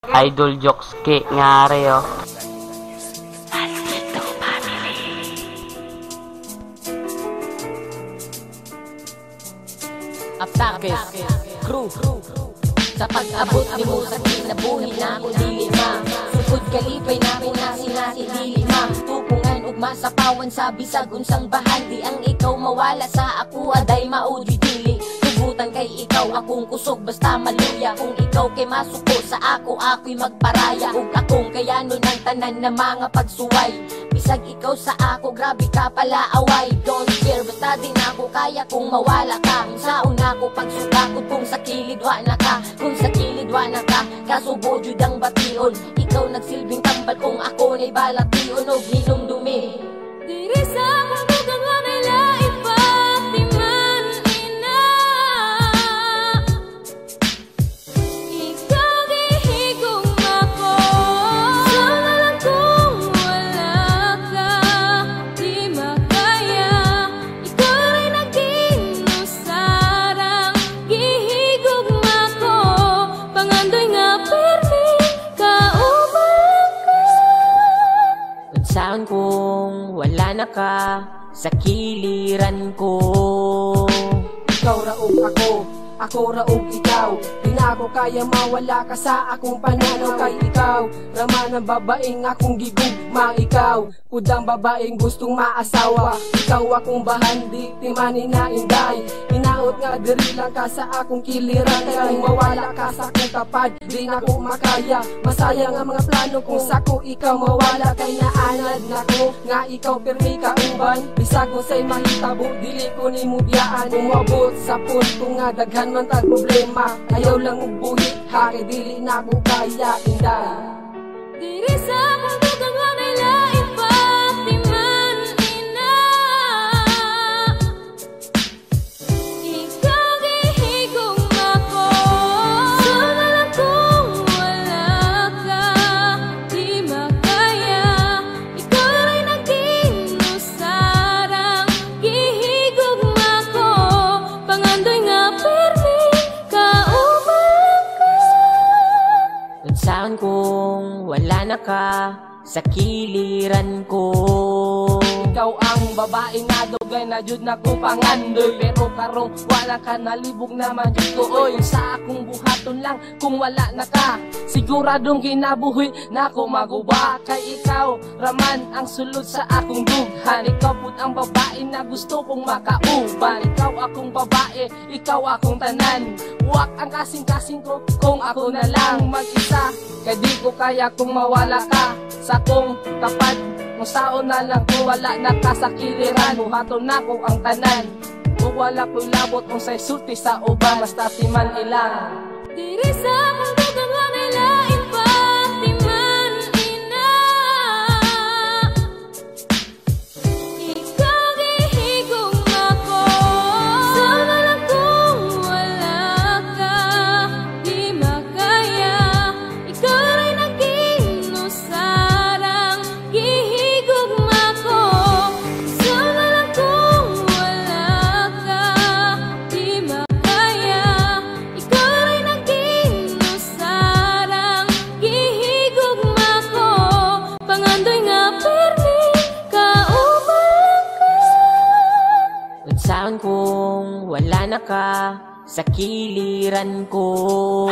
Idol Jokski ngare oh. Aptakes, crew sa pag-abot ni mo sa kinabuhi na ako dilima. Sukod kalipay na ako nasi dilima. Tupungan ugma sa pawan sa bisag unsang bahan. Di ang ikaw mawala sa ako aday maudri dili. Tugutan kay ikaw akong kusog basta maluya. Kung ikaw kay masuko sa ako'y magparaya. Ug akong kayano ng tanan na mga pagsuway. Bisag ikaw sa ako, grabe ka pala away. Don't fear, basta din ako kaya kung mawala ka. Kung saon ako pagsugakot, kung sa kilid wa na ka. Kung sa kilid wa na ka, kasubo jud ang bation. Ikaw nagsilbing tambal kung ako na'y balation o hinumdumi. Diri sa akong dugang nga nalain pa, di man ina. Ikaw gihigong ako, sana lang kung wala ka, di makaya. Ikaw rin naging sarang gihigong ako, pangandoy nga permi, kauban ka. Unsaon kung wala na ka sa kiliran ko. Ikaw raog ako raog ikaw. Di na ako kaya mawala ka sa akong pananaw. Kay ikaw, raman ang babaeng akong gigugma. Ikaw, pudang babaeng gustong maasawa. Ikaw akong bahandi, timani na inday. Hinaot nga diri lang ka sa akong kiliran. Kaya kung mawala ka sa akong tapad, di na ko makaya. Masaya nga mga plano kung sako ikaw mawala. Kay naanad na ko, nga ikaw pirmi ka uban. Bisag mo sa'y mahitabo, dili ko ni mubiyaan. Umabot sa punto nga daghan man tag problema. Ayaw lang ubuhi, haki dili na ko kaya inday. Diri sa akong dugang nga nalain pa, di man ina. Ikaw gihigong ako, sana lang kung wala ka, di makaya. Ikaw rin naging sarang gihigong ako, pangandoy nga permi, kauban ka. Unsaon kung wala na ka sa kiliran ko. Ikaw ang babae nga dugay na jud na ko pangandoy. Pero karong wala ka, nalibog naman jud ko oy. Sa akong buhaton lang kung wala na ka, siguradong ginabuhi na ko maguba. Kay ikaw raman ang sulod sa akong dughan. Ikaw pud ang babae na gusto kong makauban. Ikaw akong babae, ikaw akong tanan. Huwag ang kasing-kasing ko kung ako na lang mag-isa. Kay di ko kaya kung mawala ka sa kong tapad. Kung saon na lang kung wala na ka sa kiliran, buhaton na ko ang tanan. Kung wala ko'y labot kung sa'y sulti sa uban, basta timan ilang. Diri sa akong dugang nga nalain pa, di man ina. Ikaw gihigong ako, sana lang kung wala ka, di makaya. Ikaw rin naging sarang gihigong ako, sana lang kung wala ka, di makaya. Ikaw rin naging sarang gihigong ako, pangandoy nga permi, kauban ka. Unsaon kung wala na ka sa kiliran ko.